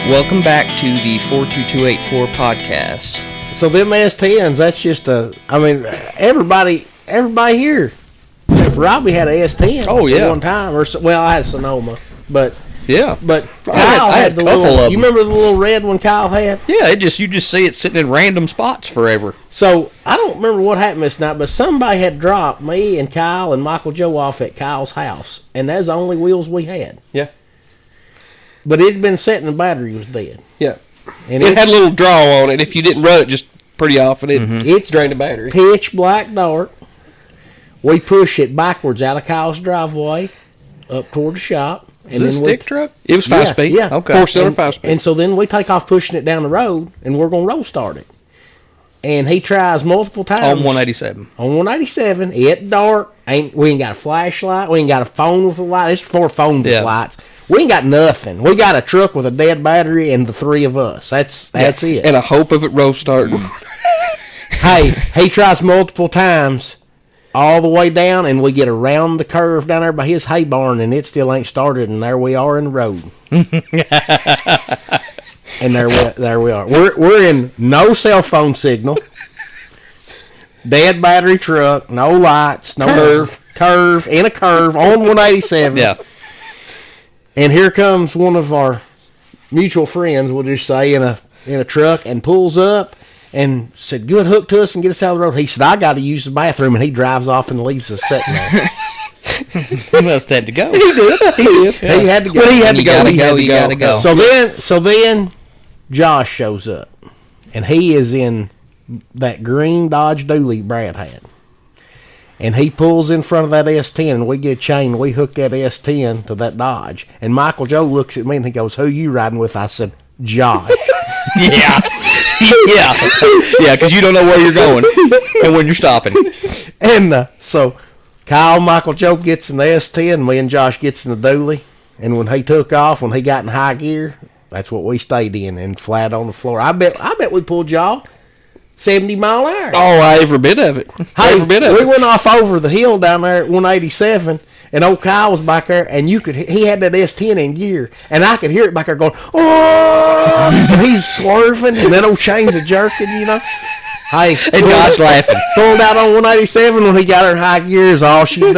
Welcome back to the 42284 podcast. So them S10s, that's just everybody here. Robbie had an S10 at one time. I had Sonoma, but yeah. But I Kyle had the a couple little, of them. you remember the little red one Kyle had? Yeah, you just see it sitting in random spots forever. So I don't remember what happened this night, but somebody had dropped me and Kyle and Michael Joe off at Kyle's house, and that's the only wheels we had. Yeah. But it had been set and the battery was dead. Yeah. And it had a little draw on it. If you didn't run it just pretty often, it's drained the battery. Pitch black dark. We push it backwards out of Kyle's driveway up toward the shop. Was it a stick truck? It was 5-speed. Yeah. Okay. 4-cylinder 5-speed. And so then we take off pushing it down the road, and we're going to roll start it. And he tries multiple times. On 187. On 187. It's dark. We ain't got a flashlight. We ain't got a phone with a light. It's 4 phones with lights. We ain't got nothing. We got a truck with a dead battery and the 3 of us. That's it. And a hope of it roll starting. Hey, he tries multiple times all the way down, and we get around the curve down there by his hay barn, and it still ain't started, and there we are in the road. And there we are. We're in no cell phone signal, dead battery truck, no lights, no curve, in a curve on 187. Yeah. And here comes one of our mutual friends, we'll just say, in a truck, and pulls up and said, "Good, hook to us and get us out of the road." He said, "I got to use the bathroom," and he drives off and leaves us sitting there. He must have had to go. He did. Yeah. He had to go. Well, he had to go. You gotta go. So then Josh shows up, and he is in that green Dodge Dually Brad had. And he pulls in front of that S10, and we get a chain, and we hook that S10 to that Dodge. And Michael Joe looks at me, and he goes, "Who you riding with?" I said, "Josh." Yeah. Yeah, because you don't know where you're going and when you're stopping. And so Kyle, Michael Joe gets in the S10, me and Josh gets in the Dually. And when he took off, when he got in high gear, that's what we stayed in and flat on the floor. I bet we pulled y'all 70 mile an hour. Oh, every bit of it. We went off over the hill down there at 187, and old Kyle was back there, and he had that S10 in gear, and I could hear it back there going, "Oh!" And he's swerving, and then old chains are jerking, you know. Hey, And God's laughing. Pulled out on 187 when he got her high gear is all she do.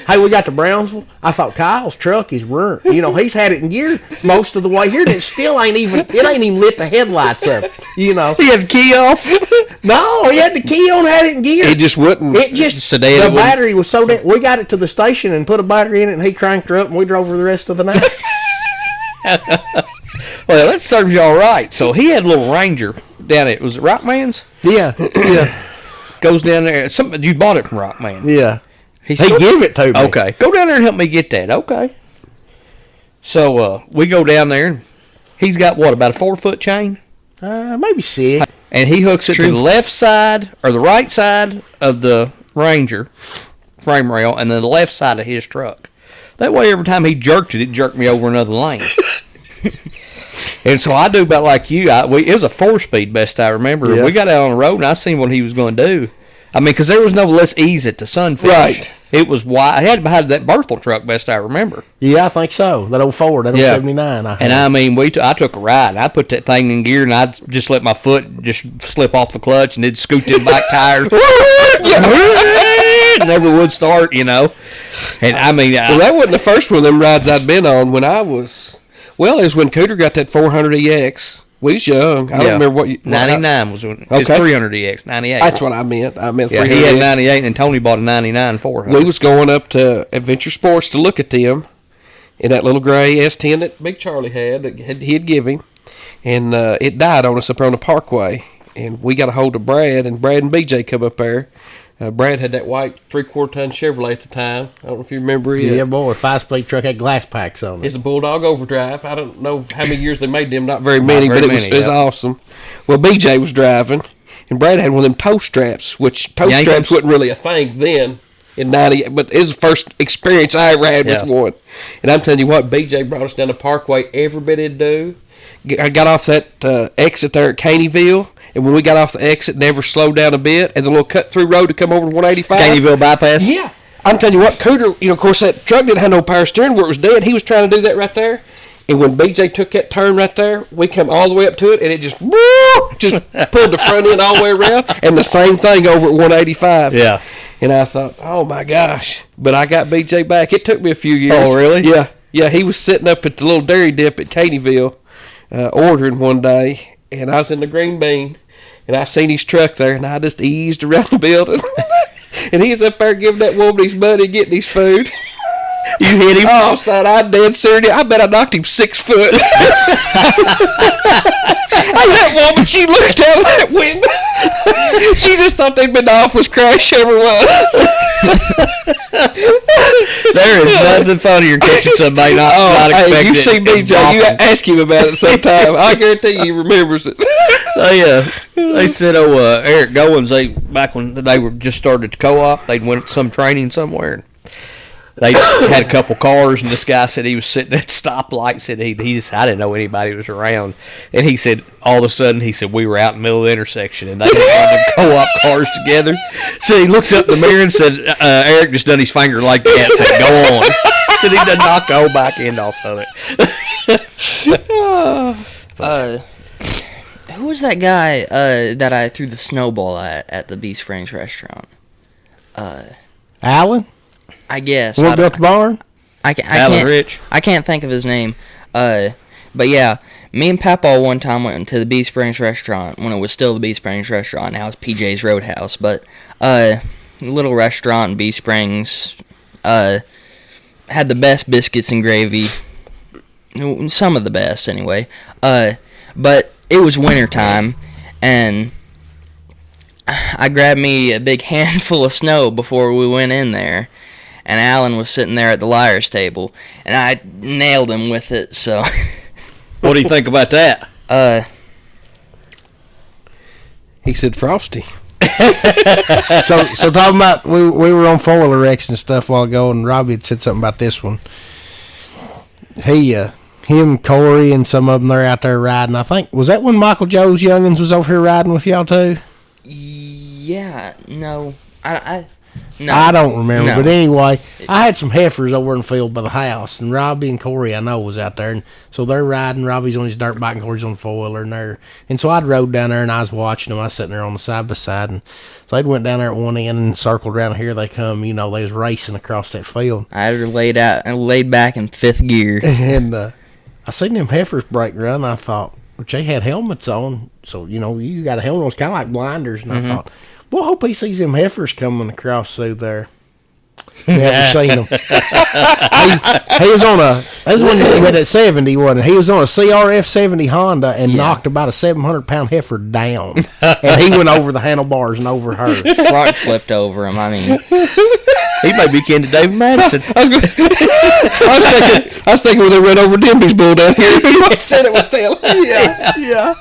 Hey, we got to Brownsville. I thought Kyle's truck is ruined. You know, he's had it in gear most of the way here, and it still ain't even lit the headlights up. You know, He had the key off. no, he had the key on, had it in gear. It just wouldn't. It just Sedated the battery was so dead. We got it to the station and put a battery in it, and he cranked her up, and we drove her the rest of the night. Well, that serves you all right. So he had a little Ranger down at, was it Rockman's? Yeah. Goes down there. You bought it from Rockman. Yeah. He gave it to me. Okay. Go down there and help me get that. Okay. So we go down there. And he's got what, about a 4-foot chain? Maybe 6. And he hooks it to the left side or the right side of the Ranger frame rail and then the left side of his truck. That way, every time he jerked it, it jerked me over another lane. And so I do about like you. It was a 4-speed, best I remember. Yeah. We got out on the road, and I seen what he was going to do. I mean, because there was no let's ease it to Sunfish. Right. It was wide. He had behind that Berthel truck, best I remember. Yeah, I think so. That old Ford, that old 79. And I mean, I took a ride. I put that thing in gear, and I just let my foot just slip off the clutch, and it'd scoot them back tires. Never would start, you know. And I mean, that wasn't the first one of them rides I'd been on when I was. Well, it was when Cooter got that 400EX. We was young. I don't remember what you... 99 was when his 300EX, 98. That's what I meant. I meant 300EX. Yeah, he had 98, and Tony bought a 99 400. We was going up to Adventure Sports to look at them in that little gray S10 that Big Charlie had that he'd give him. And it died on us up on the parkway. And we got a hold of Brad, and Brad and BJ come up there. Brad had that white 3/4 ton Chevrolet at the time. I don't know if you remember it. Yeah, boy, 5-speed truck had glass packs on it. It's a Bulldog Overdrive. I don't know how many years they made them. Not very many, but it was awesome. Well, BJ was driving, and Brad had one of them toe straps, which toe straps wasn't really a thing then in 98, but it was the first experience I ever had with one. And I'm telling you what, BJ brought us down the parkway every bit it'd do. I got off that exit there at Caneyville. And when we got off the exit, never slowed down a bit, and the little cut-through road to come over to 185. Caneyville bypass? Yeah. I'm telling you what, Cooter, of course, that truck didn't have no power steering where it was dead. He was trying to do that right there. And when BJ took that turn right there, we come all the way up to it, and it just pulled the front end all the way around. And the same thing over at 185. Yeah. And I thought, oh my gosh! But I got BJ back. It took me a few years. Oh, really? Yeah, yeah. He was sitting up at the little dairy dip at Cadyville, ordering one day, and I was in the green bean, and I seen his truck there, and I just eased around the building, and he's up there giving that woman his money, getting his food. You hit him? Oh, son, I dead serious. I bet I knocked him 6 foot. That woman, she looked out that window. She just thought they'd been off as crash ever was. There is nothing funnier catching somebody not expecting. You see BJ, you ask him about it sometime. I guarantee you he remembers it. They said, Eric Goins, back when they were just started the co-op, they'd went to some training somewhere. And they had a couple cars, and this guy said he was sitting at a stoplight. Said he just, I didn't know anybody was around, and he said all of a sudden we were out in the middle of the intersection, and they had the co-op cars together. So he looked up in the mirror and said, Eric just done his finger like that. Said, go on. Said he done knocked the whole back end off of it. Who was that guy that I threw the snowball at the Bee Springs restaurant? Alan? I guess. One built the barn? Alan Rich. I can't think of his name. But yeah, me and Papa one time went to the Bee Springs restaurant when it was still the Bee Springs restaurant. Now it's PJ's Roadhouse. But little restaurant in Bee Springs had the best biscuits and gravy. Some of the best, anyway. But it was wintertime, and I grabbed me a big handful of snow before we went in there. And Alan was sitting there at the liar's table, and I nailed him with it, so... What do you think about that? He said Frosty. So talking about, we were on four-wheeler wrecks and stuff a while ago, and Robbie had said something about this one. Him, Corey, and some of them, they're out there riding. I think, was that when Michael Joe's youngins was over here riding with y'all too? Yeah, no. No. I don't remember, No. but anyway, I had some heifers over in the field by the house, and Robbie and Corey I know was out there, and so they're riding. Robbie's on his dirt bike and Corey's on the four-wheeler, and so I'd rode down there and I was watching them. I was sitting there on the side by side, and so they went down there at one end and circled around. Here they come, they was racing across that field. I laid back in fifth gear, And I seen them heifers break run. And I thought, which they had helmets on, so you got a helmet on, it's kind of like blinders, and I thought, well, I hope he sees them heifers coming across through there. Never seen them. he was on that's when he went at 70, wasn't he? He was on a CRF 70 Honda and knocked about a 700-pound heifer down. And he went over the handlebars and over her. front flipped over him. I mean, He may be kin to David Madison. I was thinking when they ran over Denby's bull down here. I said it was tail. Yeah.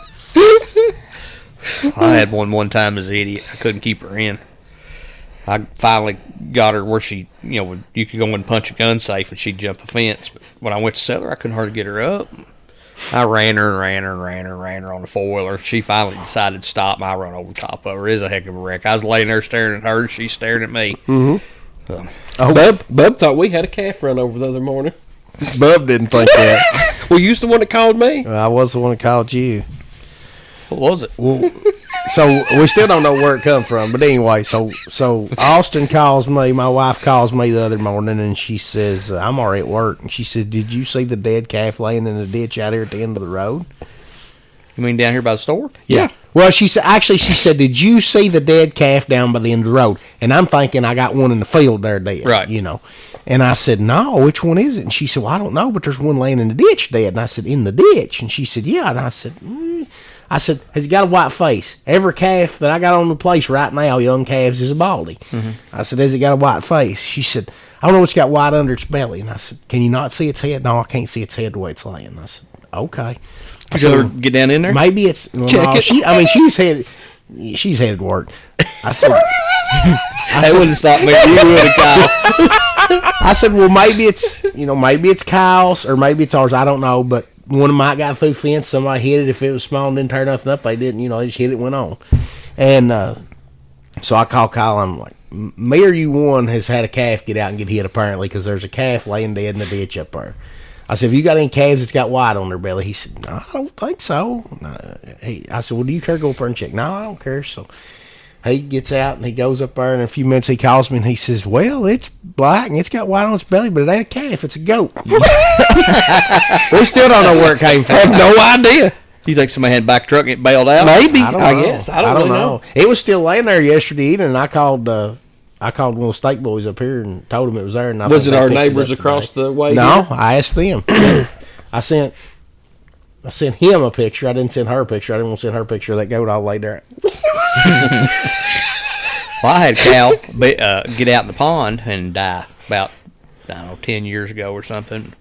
I had one time as an idiot. I couldn't keep her in. I finally got her where she, you could go and punch a gun safe and she'd jump a fence. But when I went to sell her, I couldn't hardly get her up. I ran her on the four-wheeler. She finally decided to stop, and I run over the top of her. It was a heck of a wreck. I was laying there staring at her, and she's staring at me. Mm-hmm. Bub thought we had a calf run over the other morning. Bub didn't think that. Well, you was the one that called me. I was the one that called you. What was it? Well, so we still don't know where it come from, but anyway, so Austin calls me, my wife calls me the other morning, and she says, I'm already at work, and she said, did you see the dead calf laying in the ditch out here at the end of the road? You mean down here by the store? Yeah. Well, she said, did you see the dead calf down by the end of the road? And I'm thinking I got one in the field there dead, right? And I said, no, which one is it? And she said, well, I don't know, but there's one laying in the ditch dead. And I said, in the ditch? And she said, yeah. And I said, has he got a white face? Every calf that I got on the place right now, young calves, is a baldy. Mm-hmm. I said, has he got a white face? She said, I don't know what's got white under its belly. And I said, can you not see its head? No, I can't see its head the way it's laying. And I said, okay. So get down in there? Maybe it's... Check it. She's headed to work. I said... That wouldn't stop me. You would have, Kyle. I said, well, maybe it's Kyle's or maybe it's ours. I don't know, but one of them might got through the fence. Somebody hit it. If it was small and didn't turn nothing up, they didn't. They just hit it and went on. And so I called Kyle. I'm like, me or you one has had a calf get out and get hit apparently because there's a calf laying dead in the ditch up there. I said, have you got any calves that's got white on their belly? He said, no, I don't think so. I said, well, do you care to go up there and check? No, I don't care. So he gets out and he goes up there, and in a few minutes he calls me and he says, well, it's black and it's got white on its belly, but it ain't a calf, it's a goat. We still don't know where it came from. I have no idea. You think somebody had back truck and it bailed out? Maybe. I guess. I don't really know. It was still laying there yesterday evening, and I called one of the steak boys up here and told them it was there. And was it our neighbors across the way? No, I asked them. I sent him a picture. I didn't send her a picture. I didn't want to send her a picture of that goat all laid there. Well, I had a cow get out in the pond and die about, 10 years ago or something.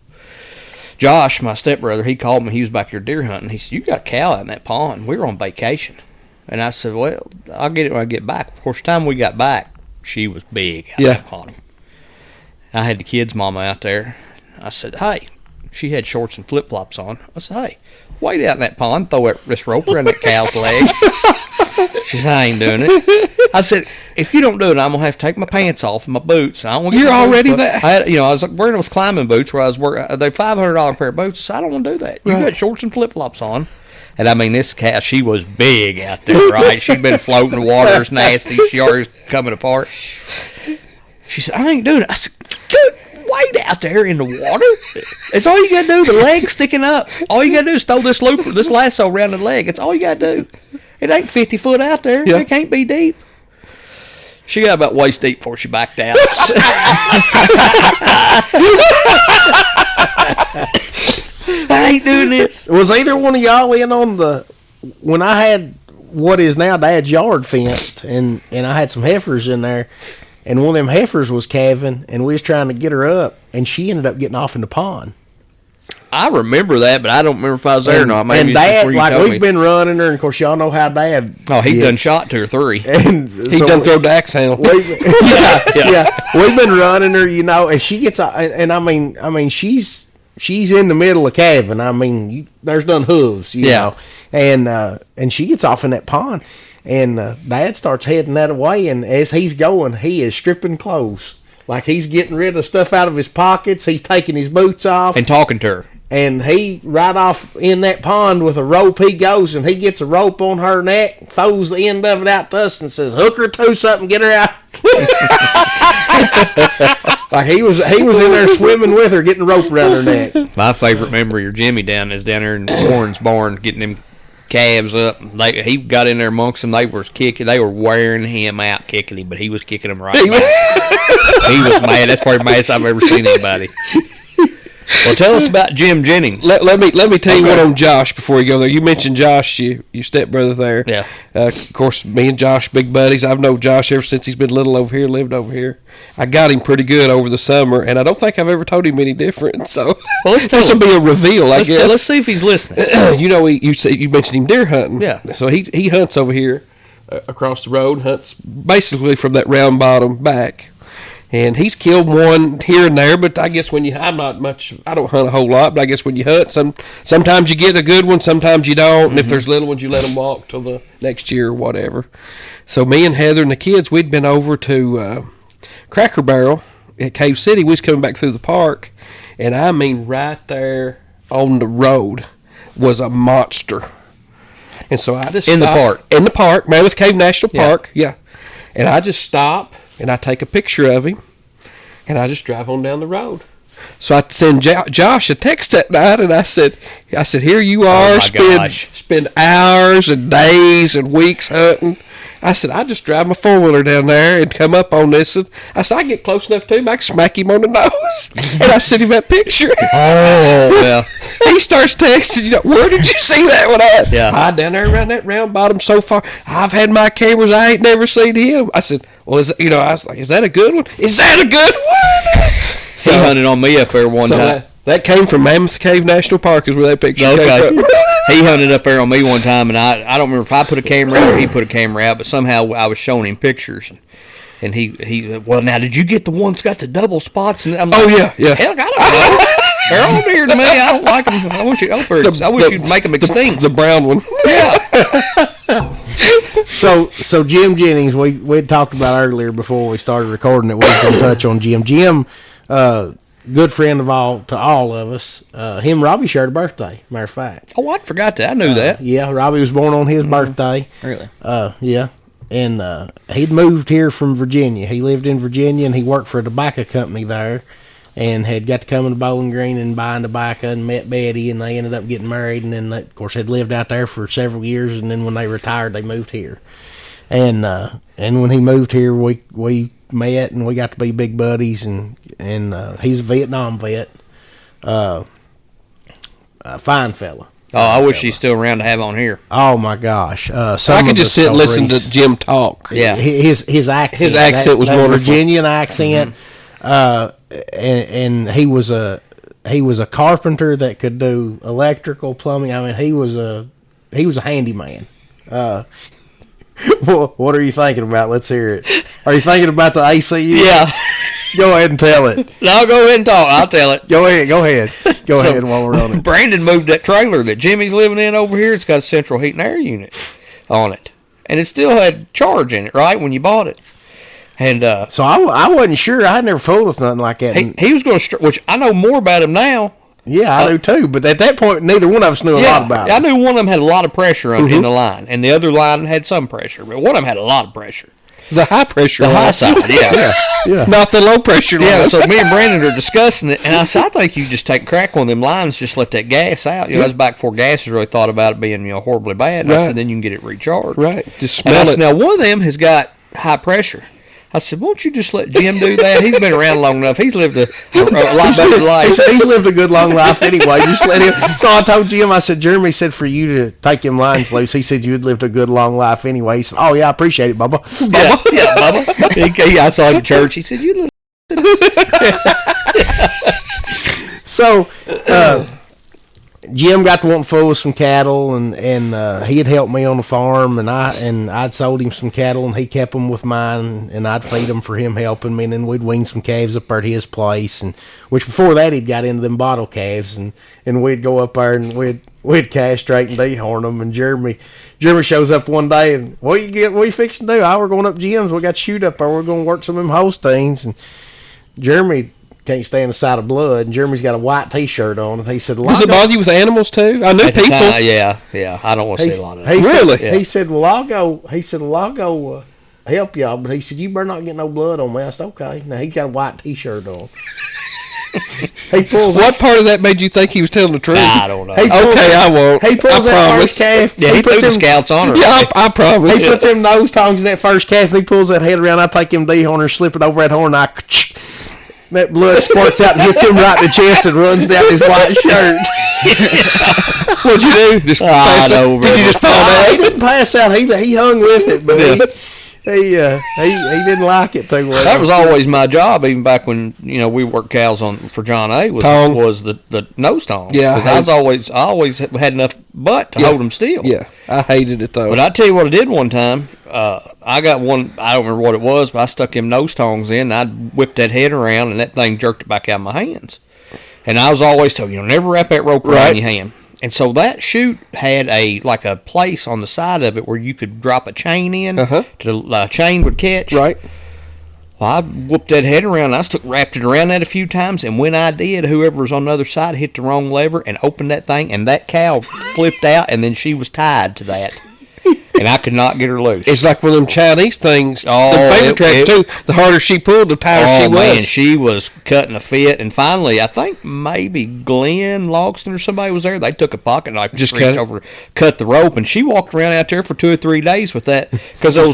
Josh, my stepbrother, he called me. He was back here deer hunting. He said, you got a cow out in that pond. We were on vacation. And I said, well, I'll get it when I get back. Of course, the time we got back, she was big out in that pond. I had the kid's mama out there. I said, hey. She had shorts and flip-flops on. I said, hey, wait out in that pond. Throw this rope around that cow's leg. She said, I ain't doing it. I said, if you don't do it, I'm going to have to take my pants off and my boots. I don't want to You're already there. I was wearing those climbing boots where I was working. They're $500 pair of boots. So I don't want to do that. You got shorts and flip-flops on. And I mean, this cow, she was big out there, right? She'd been floating. The water's nasty. She already was coming apart. She said, I ain't doing it. I said, good. Wait out there in the water. It's all you gotta do. The leg sticking up. All you gotta do is throw this lasso around the leg. It's all you gotta do. It ain't 50 foot out there. Yeah. It can't be deep. She got about waist deep before she backed out. I ain't doing this. Was either one of y'all in on when I had what is now Dad's yard fenced, and I had some heifers in there. And one of them heifers was calving, and we was trying to get her up, and she ended up getting off in the pond. I remember that, but I don't remember if I was there or not. Maybe and Dad, we've been running her, and of course y'all know how Dad. Oh, he done shot 2 or 3, and he done throw Dax handle. Yeah, we've been running her, and she gets, and I mean, she's in the middle of calving. I mean, there's none hooves, you know, and she gets off in that pond. And Dad starts heading that way, and as he's going, he is stripping clothes. Like he's getting rid of stuff out of his pockets. He's taking his boots off. And talking to her. And he, right off in that pond with a rope, he goes, and he gets a rope on her neck, throws the end of it out to us, and says, hook her to something, get her out. Like he was in there swimming with her, getting a rope around her neck. My favorite memory of Jimmy down there in Warren's barn, getting them calves up. He got in there amongst them. They were wearing him out kicking him, but he was kicking them right back. He was mad. That's probably the maddest I've ever seen anybody. Well, tell us about Jim Jennings. Let me tell you one on Josh before you go there. You mentioned Josh, your stepbrother there. Yeah. Of course, me and Josh, big buddies. I've known Josh ever since he's been little over here, lived over here. I got him pretty good over the summer, and I don't think I've ever told him any different. So, this will be a reveal, I guess. Let's see if he's listening. You mentioned him deer hunting. Yeah. So he hunts over here across the road, hunts basically from that round bottom back. And he's killed one here and there, but I guess I don't hunt a whole lot, but I guess when you hunt, sometimes you get a good one, sometimes you don't, and if there's little ones, you let them walk till the next year or whatever. So me and Heather and the kids, we'd been over to Cracker Barrel at Cave City. We was coming back through the park, and I mean right there on the road was a monster. And so I just stopped. In the park, Mammoth Cave National Park, yeah. And I just stop, and I take a picture of him, and I just drive on down the road. So I send Josh a text that night, and I said, here you are, spend hours and days and weeks hunting. I said, I just drive my four-wheeler down there and come up on this. And I said, I get close enough to him, I can smack him on the nose. And I sent him that picture. Oh, well. He starts texting, where did you see that one at? Yeah. I down there around that round bottom so far. I've had my cameras, I ain't never seen him. I said, well, I was like, is that a good one? Is that a good one? So, he hunted on me up there one time. That came from Mammoth Cave National Park is where that picture came from. He hunted up there on me one time, and I don't remember if I put a camera out or he put a camera out, but somehow I was showing him pictures. And he well, now, did you get the one that's got the double spots? And I'm like, yeah. Heck, I don't know. They're all dear to me. I don't like them. I wish you'd make them extinct. The brown one. Yeah. So Jim Jennings, we had talked about earlier before we started recording that we was going to touch on Jim. Jim, good friend of all of us. Him and Robbie shared a birthday, matter of fact. Oh, I forgot that. I knew that. Yeah, Robbie was born on his birthday. Really? Yeah. And he'd moved here from Virginia. He lived in Virginia, and he worked for a tobacco company there, and had got to come to Bowling Green and buying tobacco, and met Betty, and they ended up getting married, and then, of course, had lived out there for several years, and then when they retired, they moved here. And when he moved here, we met, and we got to be big buddies, and he's a Vietnam vet. A fine fella. Oh, I wish he's still around to have on here. Oh my gosh! I could just sit and listen to Jim talk. Yeah, his accent. His accent was that wonderful. Virginian accent. And he was a carpenter that could do electrical, plumbing. I mean, he was a handyman. What are you thinking about? Let's hear it. Are you thinking about the ACU? Yeah. Go ahead and tell it. No, go ahead and talk. I'll tell it. Go ahead. Go ahead while we're on it. Brandon moved that trailer that Jimmy's living in over here. It's got a central heat and air unit on it. And it still had charge in it, right, when you bought it. And so I wasn't sure. I had never fooled with nothing like that. He was going to, which I know more about him now. Yeah, I do too. But at that point, neither one of us knew a lot about it. I knew one of them had a lot of pressure in the line, and the other line had some pressure. But one of them had a lot of pressure. The high pressure The line. high side, yeah. Not the low pressure line. Yeah, so me and Brandon are discussing it, and I said, I think you just take a crack one of them lines, just let that gas out. That was back before gas was really thought about it being horribly bad. And I said, then you can get it recharged. Right. Just And I smell said, it. now one of them has got high pressure. I said, won't you just let Jim do that? He's been around long enough. He's lived a lot better life. He's lived a good long life anyway. Just let him. So I told Jim, I said, Jeremy said for you to take him lines loose. He said you'd lived a good long life anyway. He said, oh yeah, I appreciate it, Bubba. Yeah, Bubba. I saw him in church. He said, you little. So Jim got to want to fool with some cattle, and he had helped me on the farm, and I'd sold him some cattle, and he kept them with mine, and I'd feed them for him helping me, and then we'd wean some calves up there at his place, and which before that he'd got into them bottle calves, and we'd go up there and we'd castrate and dehorn them, and Jeremy shows up one day, and what you fixing to do? We're going up Jim's. We got to shoot up there. We're going to work some of them Holsteins, and Jeremy can't stand the sight of blood, and Jeremy's got a white T-shirt on, and he said, Does it bother you with animals too? I knew people. Yeah. I don't want to see a lot of that. Really? He said, well, I'll go help y'all, but he said, you better not get no blood on me. I said, okay. Now, he's got a white T-shirt on. He pulls What part of that made you think he was telling the truth? I don't know. I won't. He pulls that first calf. Yeah, he put the scouts on her. Yeah, I promise. He puts them nose tongs in that first calf, and he pulls that head around. I take him dehorner, slip it over that horn, and that blood squirts out and hits him right in the chest and runs down his white shirt. What'd you do? Just pass out? Did you just fall down? He didn't pass out. He hung with it, but he didn't like it too well. That was always my job, even back when we worked cows for John A. Was the nose tongs. Yeah, because I always had enough butt to hold them still. Yeah, I hated it though. But I tell you what I did one time. I got one. I don't remember what it was, but I stuck them nose tongs in. And I whipped that head around, and that thing jerked it back out of my hands. And I was always told, never wrap that rope around your hand. And so that chute had a place on the side of it where you could drop a chain in to chain would catch. Right. Well, I whooped that head around. I wrapped it around that a few times, and when I did, whoever was on the other side hit the wrong lever and opened that thing, and that cow flipped out, and then she was tied to that. And I could not get her loose. It's like one of them Chinese things. Oh, the favorite tracks too. The harder she pulled, the tighter she was. Man, she was cutting a fit. And finally, I think maybe Glenn Logston or somebody was there. They took a pocket knife and just cut the rope, and she walked around out there for 2 or 3 days with that because those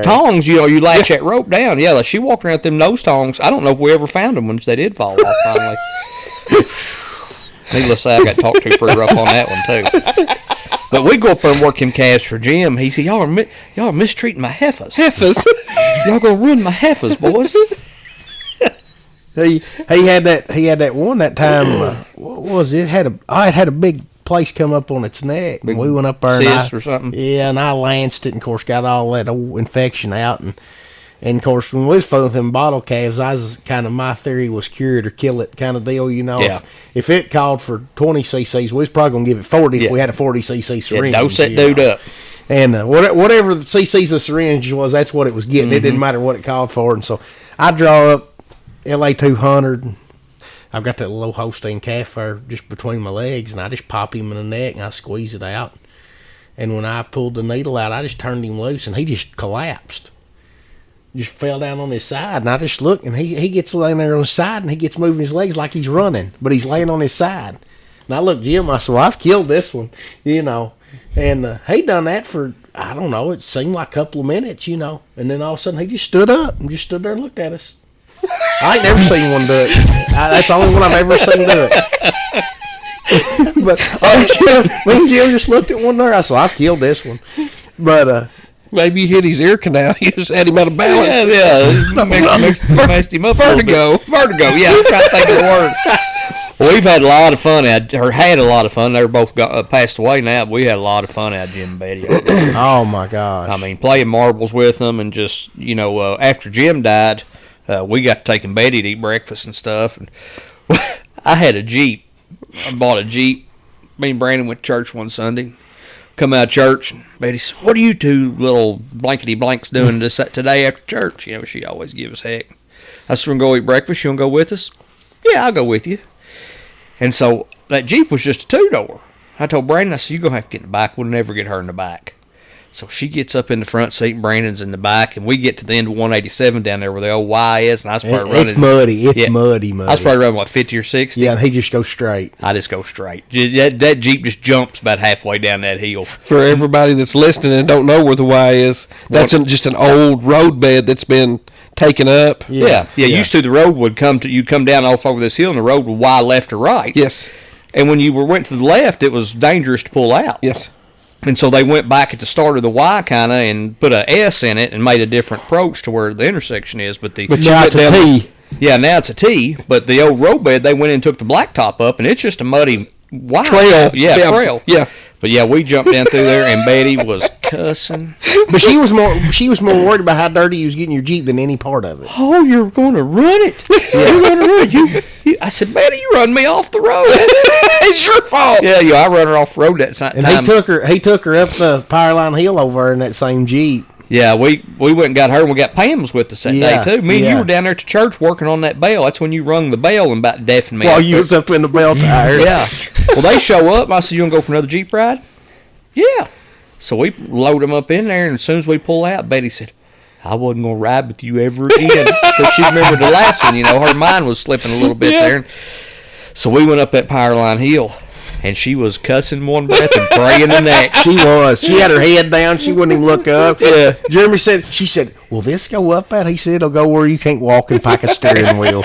tongs, you latch that rope down. Yeah, she walked around with them nose tongs. I don't know if we ever found them once they did fall off. Finally, needless to say, I got talked to pretty rough on that one too. But we go up there and work him calves for Jim. He said, y'all are mistreating my heifers. Y'all gonna ruin my heifers, boys. He had that one that time. What was it? It had a big place come up on its neck. And we went up there cyst or something. Yeah, and I lanced it, and of course got all that old infection out, and of course when we was fooling with them bottle calves, my theory was cure it or kill it kind of deal. Yeah. If it called for 20 cc's, we was probably gonna give it 40 if we had a 40 cc syringe. Dose that dude up. And whatever the cc's the syringe was, that's what it was getting. It didn't matter what it called for. And so I draw up LA 200. I've got that little Holstein calf there just between my legs, and I just pop him in the neck and I squeeze it out. And when I pulled the needle out, I just turned him loose, and he just collapsed. Just fell down on his side, and I just looked, and he gets laying there on his side, and he gets moving his legs like he's running, but he's laying on his side. And I looked Jim, I said, well, I've killed this one, you know. And he done that for, I don't know, it seemed like a couple of minutes, you know. And then all of a sudden, he just stood up and just stood there and looked at us. I ain't never seen one do it. That's the only one I've ever seen do it. But me and Jim just looked at one there. I said, I've killed this one. But maybe you hit his ear canal. You just had him out of balance. Yeah. Messed him up. Vertigo. Yeah, I'm trying to think of the word. Well, we've had a lot of fun had a lot of fun. They're both passed away now, but we had a lot of fun out Jim and Betty. Oh, my gosh. I mean, playing marbles with them and just, you know, after Jim died, we got to taking Betty to eat breakfast and stuff. And I had a Jeep. I bought a Jeep. Me and Brandon went to church one Sunday. Come out of church, and Betty said, what are you two little blankety blanks doing today after church? You know, she always gives heck. I said, we're going to go eat breakfast. You want to go with us? Yeah, I'll go with you. And so that Jeep was just a two-door. I told Brandon, I said, you're going to have to get in the back. We'll never get her in the back. So she gets up in the front seat, and Brandon's in the back, and we get to the end of 187 down there where the old Y is, and I was probably running. It's muddy. It's muddy. I was probably running, 50 or 60? Yeah, and he just goes straight. I just go straight. That Jeep just jumps about halfway down that hill. For everybody that's listening and don't know where the Y is, that's just an old road bed that's been taken up. Yeah. Used to, the road would you'd come down off over this hill, and the road would Y left or right. Yes. And when you went to the left, it was dangerous to pull out. Yes. And so they went back at the start of the Y kind of and put a S in it and made a different approach to where the intersection is. But now it's a T. Yeah, now it's a T. But the old road bed, they went in and took the blacktop up, and it's just a muddy Y. Trail. Yeah, trail. Yeah. But yeah, we jumped down through there, and Betty was cussing. But she was more worried about how dirty you was getting your Jeep than any part of it. Oh, you're going to run it? You're going to run it. I said, Betty, you run me off the road. It's your fault. Yeah, I run her off the road that time. And he took her up the Powerline Hill over in that same Jeep. Yeah, we went and got her, and we got Pam's with us that day, too. Me and you were down there to church working on that bell. That's when you rung the bell and about deafened me. While you was up in the bell tire. Yeah. Well, they show up, and I said, you want to go for another Jeep ride? Yeah. So we load them up in there, and as soon as we pull out, Betty said, I wasn't going to ride with you ever again. Because she remembered the last one, her mind was slipping a little bit there. So we went up that Powerline Hill. And she was cussing one breath and praying the next. She was. She had her head down. She wouldn't even look up. Yeah. Jeremy said, she said, will this go up at? He said, it'll go where you can't walk and pack a steering wheel.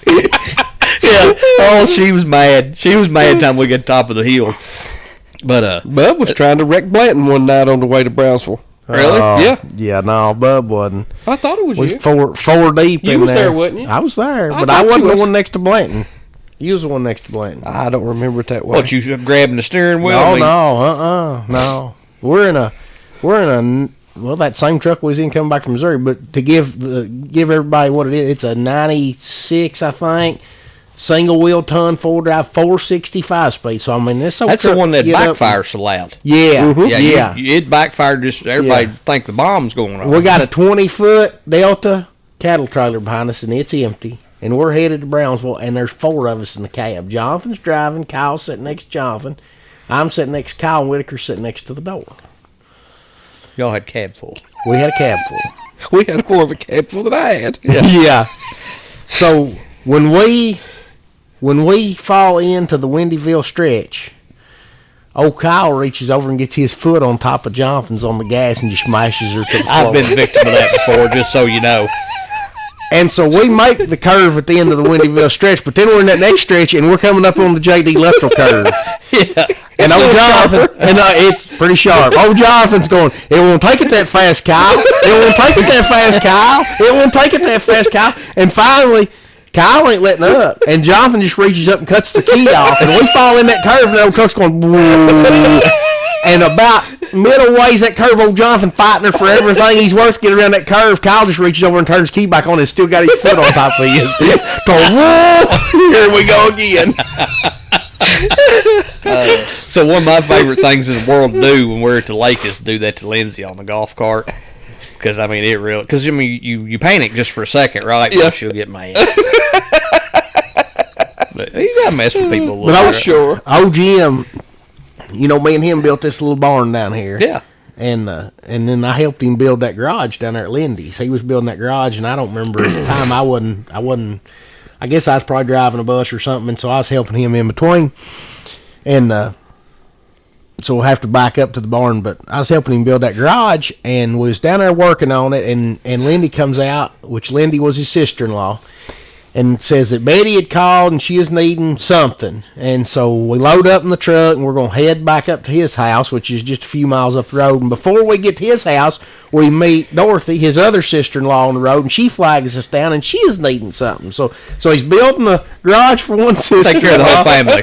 Yeah. Oh, she was mad. She was mad time we got to the top of the hill. But Bub was trying to wreck Blanton one night on the way to Brownsville. Really? Yeah. Yeah, no, Bub wasn't. I thought it was you. Four deep in there. You was there, wasn't you? I was there, but I wasn't the one next to Blanton. You was the one next to Blanton. I don't remember it that way. What, you grabbing the steering wheel? No. We're in a that same truck we was in coming back from Missouri, but to give everybody what it is, it's a 96, I think, single wheel ton, 4-drive, 465 speed. So I mean, that's the one that backfires so loud. Yeah, yeah. It backfired. Just everybody think the bomb's going on. We got a 20-foot Delta cattle trailer behind us, and it's empty. And we're headed to Brownsville, and there's 4 of us in the cab. Jonathan's driving, Kyle's sitting next to Jonathan. I'm sitting next to Kyle, and Whitaker's sitting next to the door. Y'all had cab full. We had a cab full. We had more of a cab full than I had. Yeah. So when we fall into the Windyville stretch, old Kyle reaches over and gets his foot on top of Jonathan's on the gas and just smashes her to the floor. I've been a victim of that before, just so you know. And so we make the curve at the end of the Windyville stretch, but then we're in that next stretch, and we're coming up on the J.D. Leftel curve. Yeah. And old Jonathan, it's pretty sharp. Old Jonathan's going, it won't take it that fast, Kyle. It won't take it that fast, Kyle. It won't take it that fast, Kyle. And finally, Kyle ain't letting up. And Jonathan just reaches up and cuts the key off, and we fall in that curve, and the old truck's going, whoa. And about middle ways that curve, old Jonathan fighting her for everything he's worth to get around that curve. Kyle just reaches over and turns his key back on and still got his foot on top of his. Going, whoa, here we go again. So one of my favorite things in the world to do when we're at the lake is to do that to Lindsay on the golf cart. Because, I mean, you panic just for a second, right? Yeah. She'll get mad. You gotta mess with people a little But bit. Sure. Old Jim, you know, me and him built this little barn down here. Yeah. And then I helped him build that garage down there at Lindy's. He was building that garage, and I don't remember at the time. I wasn't. I guess I was probably driving a bus or something, and so I was helping him in between. And so we'll have to back up to the barn. But I was helping him build that garage, and was down there working on it. And Lindy comes out, which Lindy was his sister-in-law, and says that Betty had called and she is needing something. And so we load up in the truck and we're going to head back up to his house, which is just a few miles up the road. And before we get to his house, we meet Dorothy, his other sister-in-law, on the road, and she flags us down and she is needing something. So he's building a garage for one sister. Take care of the whole family.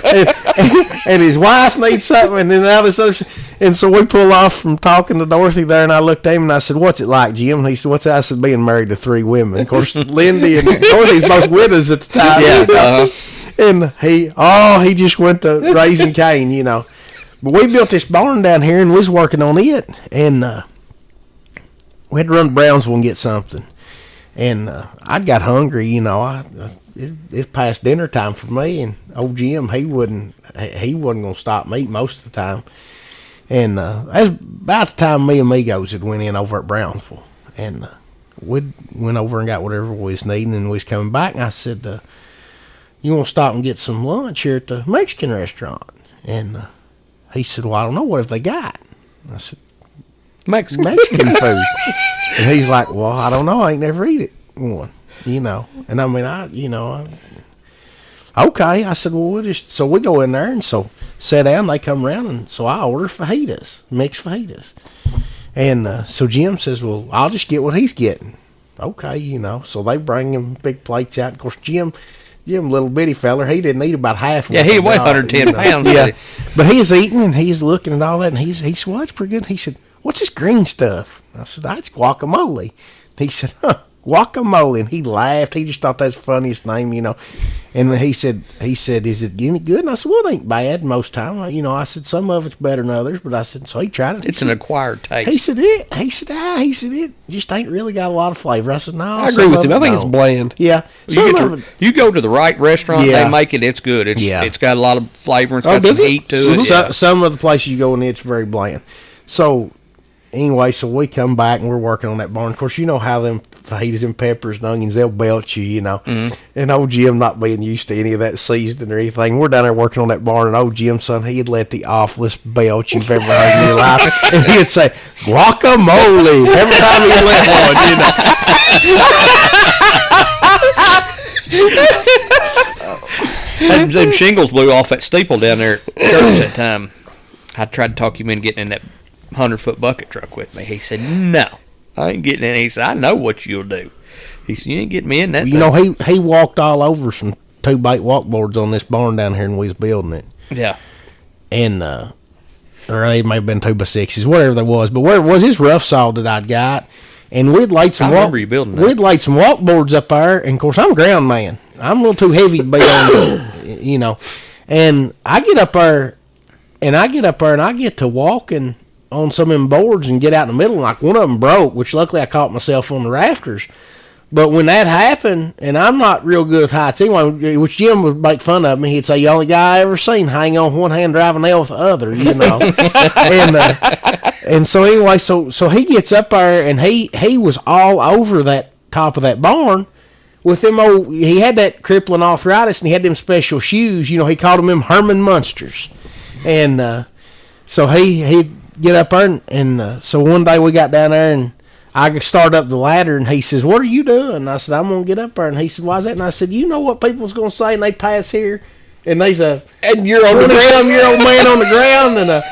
and his wife needs something, and then now this other. And so we pull off from talking to Dorothy there, and I looked at him and I said, "What's it like, Jim?" And he said, "What's that?" I said, "Being married to 3 women." Of course, Lindy and Dorothy's both widows at the time. Yeah. You know? And he just went to raising Cain, you know. But we built this barn down here and was working on it, and we had to run to Brownsville and get something. And I got hungry, you know. It's past dinner time for me, and old Jim, he wasn't gonna stop me most of the time. And that's about the time me and Migos had went in over at Brownsville, and we went over and got whatever we was needing, and we was coming back, and I said, "You want to stop and get some lunch here at the Mexican restaurant?" And he said, "Well, I don't know. What have they got?" I said, Mexican food." And he's like, "Well, I don't know. I ain't never eat it one, you know." And I mean, okay. I said, "Well, so we go in there, and so sit down. They come around, and so I order fajitas, mixed fajitas." And so Jim says, "Well, I'll just get what he's getting." Okay, you know. So they bring him big plates out. Of course, Jim, little bitty feller, he didn't eat about half. Yeah, he weighed 110 pounds. Yeah, but he's eating and he's looking at all that, and he said, "Well, that's pretty good." He said, "What's this green stuff?" I said, "That's guacamole." He said, "Huh, guacamole," and he laughed. He just thought that's the funniest name, you know. And he said, "Is it any good?" And I said, "Well, it ain't bad most time. You know," I said, "Some of it's better than others," but I said, so he tried it. It's an acquired taste. He said it just ain't really got a lot of flavor. I said, "No." I agree with him. I think it's bland. Yeah. You go to the right restaurant, Yeah. they make it. It's good. It's got a lot of flavor. It's got does some it? heat to it. Yeah. Some of the places you go in, it's very bland. So anyway, so we come back and we're working on that barn. Of course, you know how them fajitas and peppers and onions, they'll belch you, you know. Mm-hmm. And old Jim not being used to any of that seasoning or anything. We're down there working on that barn, and old Jim, son, he'd let the awfulest belch you've ever heard in your life. And he'd say, "Guacamole," every time he let one, you know. Them shingles blew off that steeple down there at church that time. I tried to talk him into getting in that 100-foot bucket truck with me. He said, "No, I ain't getting in." He said, "I know what you'll do." He said, "You ain't getting me in that." You know, he walked all over some 2-bait walkboards on this barn down here, and we was building it. Yeah. And or they may have been 2x6s, whatever they was. But where it was, his rough saw that I'd got, and we'd laid some. I remember you building that. We'd laid some walkboards up there, and of course I'm a ground man. I'm a little too heavy to be on, you know. And I get up there, and I get to walking on some of them boards and get out in the middle, and like one of them broke, which luckily I caught myself on the rafters. But when that happened, and I'm not real good with heights anyway, which Jim would make fun of me, he'd say, "You only guy I ever seen hang on one hand, drive a nail with the other," you know. and so anyway, so he gets up there, and he was all over that top of that barn with them old. He had that crippling arthritis, and he had them special shoes. You know, he called them Herman Munsters, and so he'd get up there, and so one day we got down there, and I started up the ladder, and he says, "What are you doing?" And I said, "I'm going to get up there." And he said, "Why's that?" And I said, "You know what people's going to say, and they pass here, and there's a And you're on the 20-some-year-old man on the ground, and a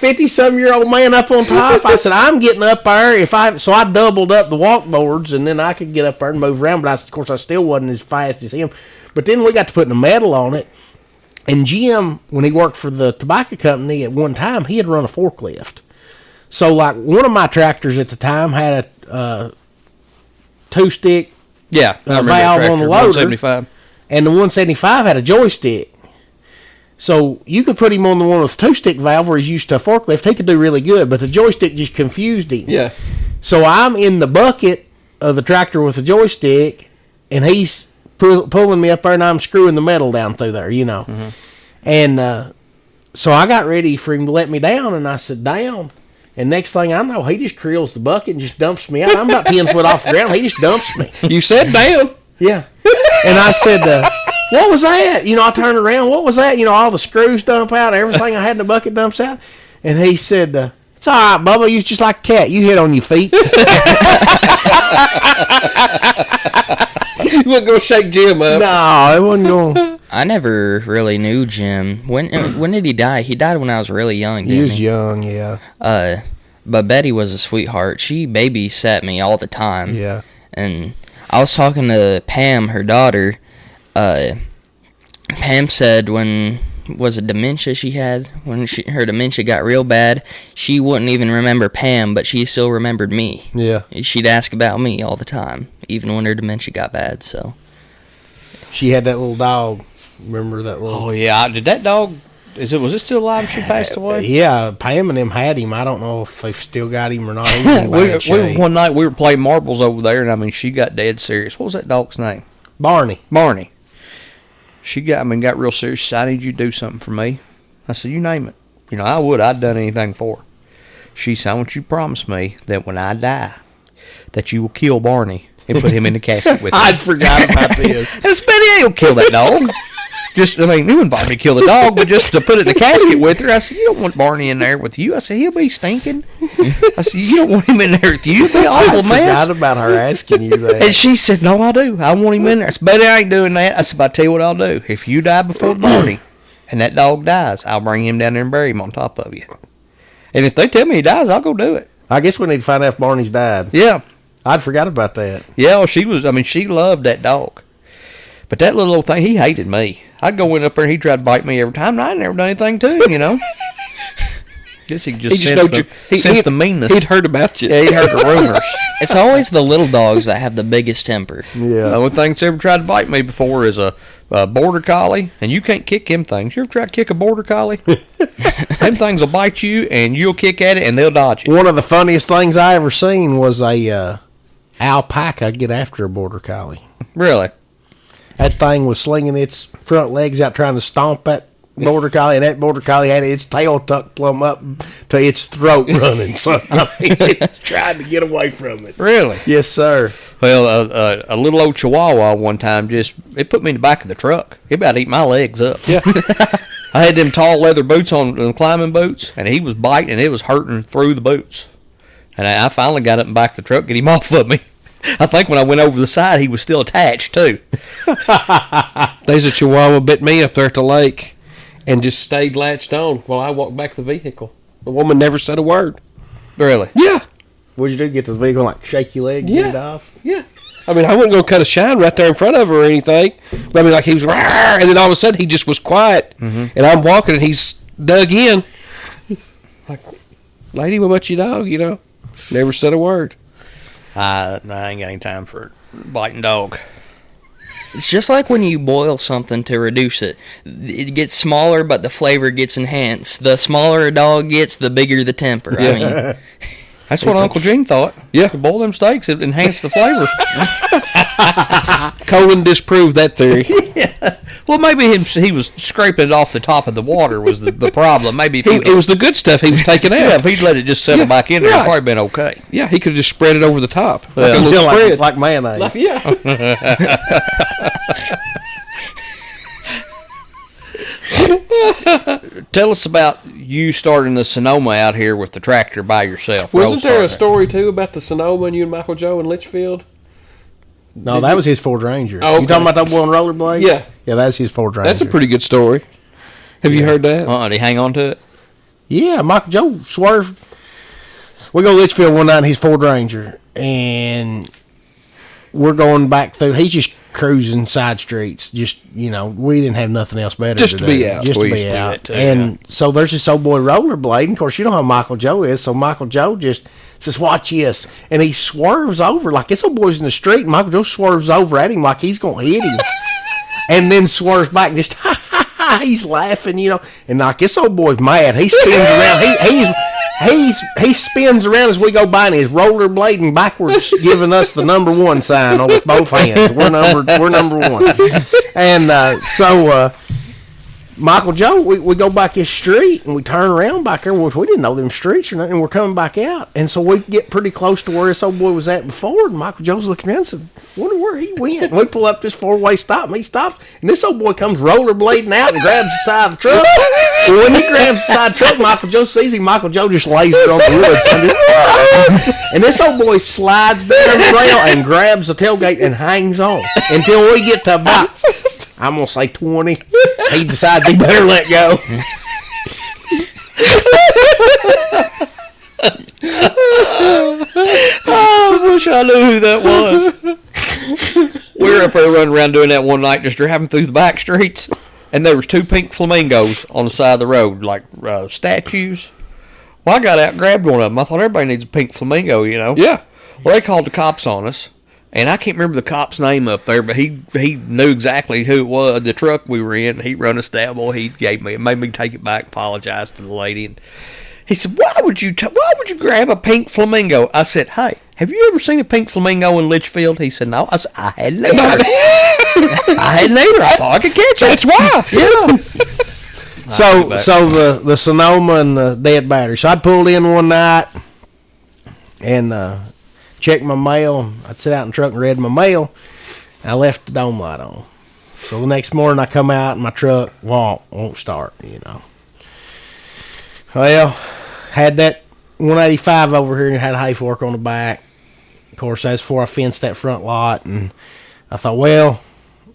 50-some-year-old man up on top." I said, "I'm getting up there." So I doubled up the walkboards, and then I could get up there and move around, but of course I still wasn't as fast as him. But then we got to putting a metal on it, and Jim, when he worked for the tobacco company at one time, he had run a forklift. So, like, one of my tractors at the time had a 2-stick Yeah. I remember valve that on the tractor, loader, 175. and the 175 had a joystick. So you could put him on the one with the 2-stick valve where he's used to a forklift. He could do really good, but the joystick just confused him. Yeah. So I'm in the bucket of the tractor with the joystick, and he's pulling me up there, and I'm screwing the metal down through there, you know. Mm-hmm. And so I got ready for him to let me down, and I said, down. And next thing I know, he just creels the bucket and just dumps me out. I'm about 10 foot off the ground. He just dumps me. You said down. Yeah. And I said, what was that? You know, I turned around. What was that? You know, all the screws dump out. Everything I had in the bucket dumps out. And he said, it's all right, Bubba. You're just like a cat. You hit on your feet. You wasn't going to shake Jim up. No, it wasn't going. I never really knew Jim. When did he die? He died when I was really young, didn't He was young, yeah. But Betty was a sweetheart. She babysat me all the time. Yeah. And I was talking to Pam, her daughter. Pam said when was it dementia she had? When her dementia got real bad, she wouldn't even remember Pam, but she still remembered me. Yeah. She'd ask about me all the time, even when her dementia got bad. So She had that little dog. Remember that little... Oh, yeah. Did that dog... was it still alive when she passed away? Yeah, Pam and them had him. I don't know if they've still got him or not. He was in bad shape. One night we were playing marbles over there, and I mean, she got dead serious. What was that dog's name? Barney. She got real serious. She said, I need you to do something for me. I said, you name it. You know, I would. I'd done anything for her. She said, I want you to promise me that when I die, that you will kill Barney and put him in the casket with me. I'd forgot about this. And Spenny ain't kill that dog. He wouldn't bother me to kill the dog, but just to put it in a casket with her. I said, you don't want Barney in there with you. I said, he'll be stinking. I said, you don't want him in there with you. It'll be an awful mess. I forgot about her asking you that. And she said, no, I do. I want him in there. I said, Betty, I ain't doing that. I said, but I tell you what I'll do. If you die before Barney and that dog dies, I'll bring him down there and bury him on top of you. And if they tell me he dies, I'll go do it. I guess we need to find out if Barney's died. Yeah. I'd forgot about that. Yeah, well, she loved that dog. But that little old thing, he hated me. I'd go in up there and he'd try to bite me every time, and I never done anything to him, you know. Guess he just sensed the meanness. He'd heard about you. Yeah, he heard the rumors. it's always the little dogs that have the biggest temper. Yeah. The only thing that's ever tried to bite me before is a border collie, and you can't kick them things. You ever try to kick a border collie? Them things will bite you, and you'll kick at it, and they'll dodge it. One of the funniest things I ever seen was a alpaca get after a border collie. Really? That thing was slinging its front legs out trying to stomp that border collie, and that border collie had its tail tucked plumb up to its throat running. So I mean, it's trying to get away from it. Really? Yes, sir. Well, a little old Chihuahua one time it put me in the back of the truck. It about to eat my legs up. Yeah. I had them tall leather boots on, climbing boots, and he was biting, and it was hurting through the boots. And I finally got up in the back of the truck, get him off of me. I think when I went over the side, he was still attached, too. There's a Chihuahua bit me up there at the lake and just stayed latched on while I walked back to the vehicle. The woman never said a word. Really? Yeah. What'd you do? Get to the vehicle, like shake your leg, get it off? Yeah. I mean, I wasn't going to cut a shine right there in front of her or anything. But I mean, like he was, and then all of a sudden he just was quiet. Mm-hmm. And I'm walking and he's dug in. Like, lady, what about your dog? You know, never said a word. I ain't got any time for a biting dog. It's just like when you boil something to reduce it. It gets smaller, but the flavor gets enhanced. The smaller a dog gets, the bigger the temper. I mean, that's what Uncle Gene thought. Yeah. You boil them steaks, it enhanced the flavor. Colin disproved that theory. Yeah. Well, maybe he was scraping it off the top of the water was the problem. Maybe if it was the good stuff he was taking out. Yeah, if he'd let it just settle back in there, it'd probably been okay. Yeah, he could have just spread it over the top. Well, like a little spread. Like mayonnaise. Yeah. Tell us about you starting the Sonoma out here with the tractor by yourself. Wasn't there a story, too, about the Sonoma and you and Michael Joe in Litchfield? No, that was his Ford Ranger. Oh, okay. You talking about that boy on rollerblades? Yeah. Yeah, that's his Ford Ranger. That's a pretty good story. Have you heard that? Did he hang on to it? Yeah, Michael Joe swerved. We go to Litchfield one night in his Ford Ranger, and we're going back through. He's just cruising side streets. Just, we didn't have nothing else better just to be out. Just to be out. And so there's this old boy rollerblading. Of course, you know how Michael Joe is. So Michael Joe just says, watch this. And he swerves over like this old boy's in the street. And Michael Joe swerves over at him like he's going to hit him. And then swerves back and just, he's laughing, And like this old boy's mad. He spins around. he spins around as we go by and he's rollerblading backwards, giving us the number 1 sign with both hands. We're number 1. And so Michael Joe, we go back his street and we turn around back there, which we didn't know them streets or nothing. And we're coming back out, and so we get pretty close to where this old boy was at before. And Michael Joe's looking around and said, "Wonder where he went." And we pull up this 4-way stop, and he stops, and this old boy comes rollerblading out and grabs the side of the truck. And when he grabs the side of the truck, Michael Joe sees him. Michael Joe just lays it on the woods. And this old boy slides down the rail and grabs the tailgate and hangs on until we get to about, I'm going to say 20. He decides he better let go. I wish I knew who that was. We were up there running around doing that one night, just driving through the back streets, and there was 2 pink flamingos on the side of the road, like statues. Well, I got out and grabbed one of them. I thought everybody needs a pink flamingo, you know? Yeah. Well, they called the cops on us. And I can't remember the cop's name up there, but he knew exactly who it was, the truck we were in. He run us down. Well, he made me take it back, apologize to the lady. And he said, why would you grab a pink flamingo? I said, hey, have you ever seen a pink flamingo in Litchfield? He said, no. I said, I hadn't either. I thought I could catch it. That's why. Yeah. So the Sonoma and the dead battery. So I pulled in one night and checked my mail. I'd sit out in the truck and read my mail. And I left the dome light on. So the next morning I come out and my truck won't start, you know. Well, had that 185 over here and had a hay fork on the back. Of course, that's before I fenced that front lot. And I thought, well,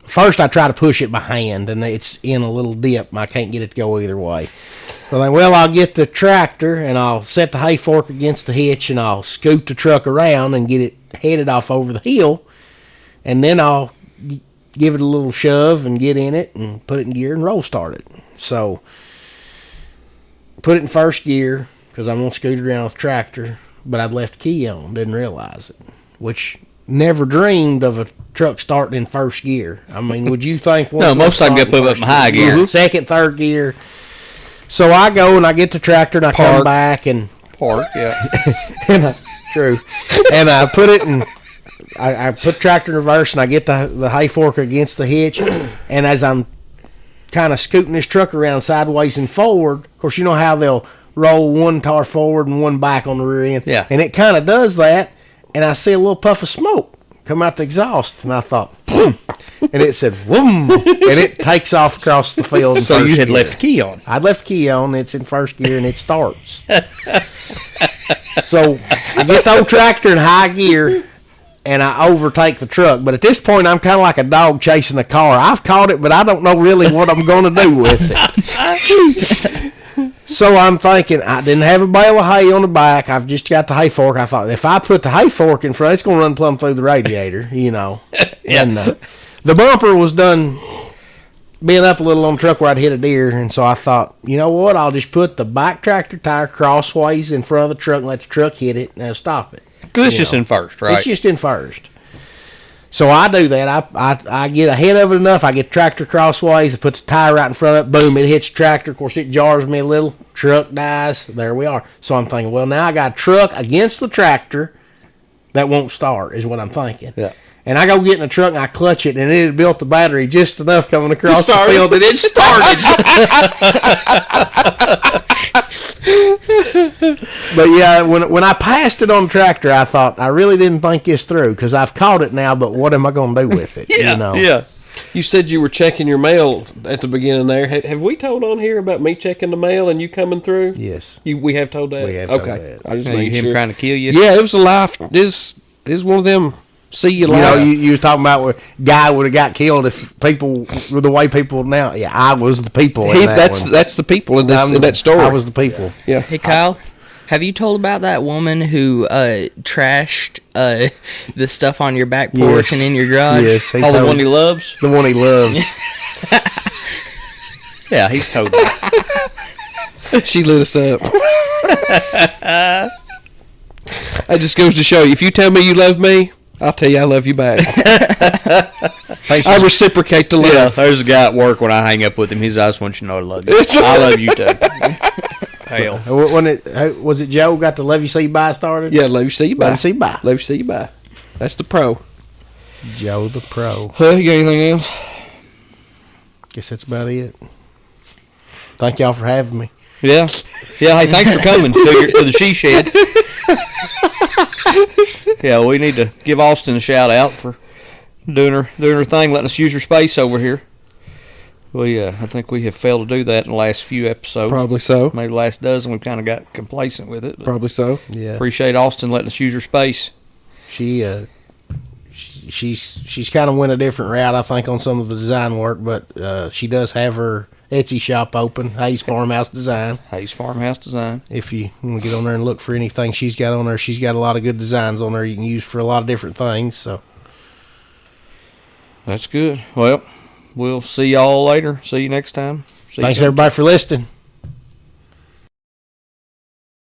first I try to push it by hand, and it's in a little dip. I can't get it to go either way. So then, well, I'll get the tractor, and I'll set the hay fork against the hitch, and I'll scoot the truck around and get it headed off over the hill, and then I'll give it a little shove and get in it and put it in gear and roll start it. So put it in first gear because I'm going to scoot it around with the tractor, but I'd left the key on, didn't realize it, which never dreamed of a truck starting in first gear. I mean, would you think? No, most of them get put up in high gear. Second, third gear. So I go and I get the tractor and I come back and park, yeah. True. And I put it in. I put tractor in reverse and I get the hay fork against the hitch, and as I'm kind of scooting this truck around sideways and forward, of course you know how they'll roll one tar forward and one back on the rear end. Yeah. And it kind of does that, and I see a little puff of smoke come out the exhaust, and I thought, boom, and it said, boom, and it takes off across the field. So you had left the key on. I'd left the key on. It's in first gear, and it starts. So I get the old tractor in high gear, and I overtake the truck. But at this point, I'm kind of like a dog chasing a car. I've caught it, but I don't know really what I'm going to do with it. So I'm thinking, I didn't have a bale of hay on the back. I've just got the hay fork. I thought, if I put the hay fork in front, it's going to run plumb through the radiator, you know. Yeah. And the bumper was done being up a little on the truck where I'd hit a deer. And so I thought, you know what, I'll just put the back tractor tire crossways in front of the truck and let the truck hit it and it'll stop it. Because it's just in first, right? It's just in first. So I do that. I get ahead of it enough. I get tractor crossways. I put the tire right in front of it. Boom, it hits the tractor. Of course, it jars me a little. Truck dies. There we are. So I'm thinking, well, now I got a truck against the tractor that won't start is what I'm thinking. Yeah. And I go get in the truck and I clutch it, and it had built the battery just enough coming across the field that it started. But yeah, when I passed it on the tractor, I thought, I really didn't think this through because I've caught it now, but what am I going to do with it? Yeah, you know? Yeah. You said you were checking your mail at the beginning there. Have we told on here about me checking the mail and you coming through? Yes. We have told that? We have told okay. that. I just Him making sure. trying to kill you? Yeah, it was a life. This is one of them. See you You later. know, you was talking about where guy would have got killed if people were the way people now. Yeah, I was the people. In that one. That's the people in this in that story. I was the people. Yeah. Hey, Kyle, have you told about that woman who trashed the stuff on your back porch Yes. and in your garage? Yes, Oh, the one he loves? The one he loves. Yeah, he's told me. She lit us up. That just goes to show you, if you tell me you love me, I'll tell you I love you back. I reciprocate the love. Yeah, there's a guy at work when I hang up with him. He's I just want you to know I love you. I love you too. Hell. Was it Joe got the Levy C Buy started? Yeah, Levy C Buy. Levy C Buy. Levy C Buy. That's the pro. Joe the pro. You got anything else? Guess that's about it. Thank y'all for having me. Yeah. Yeah, hey, thanks for coming to the she shed. Yeah, we need to give Austin a shout out for doing her thing, letting us use her space over here. I think we have failed to do that in the last few episodes. Probably so. Maybe the last dozen, we've kind of got complacent with it. Probably so. Yeah. Appreciate Austin letting us use her space. She's kind of went a different route, I think, on some of the design work, but she does have her Etsy shop open, Hayes Farmhouse Design. Hayes Farmhouse Design. If you want to get on there and look for anything she's got on there, she's got a lot of good designs on there you can use for a lot of different things. So that's good. Well, we'll see y'all later. See you next time. Thanks, everybody, for listening.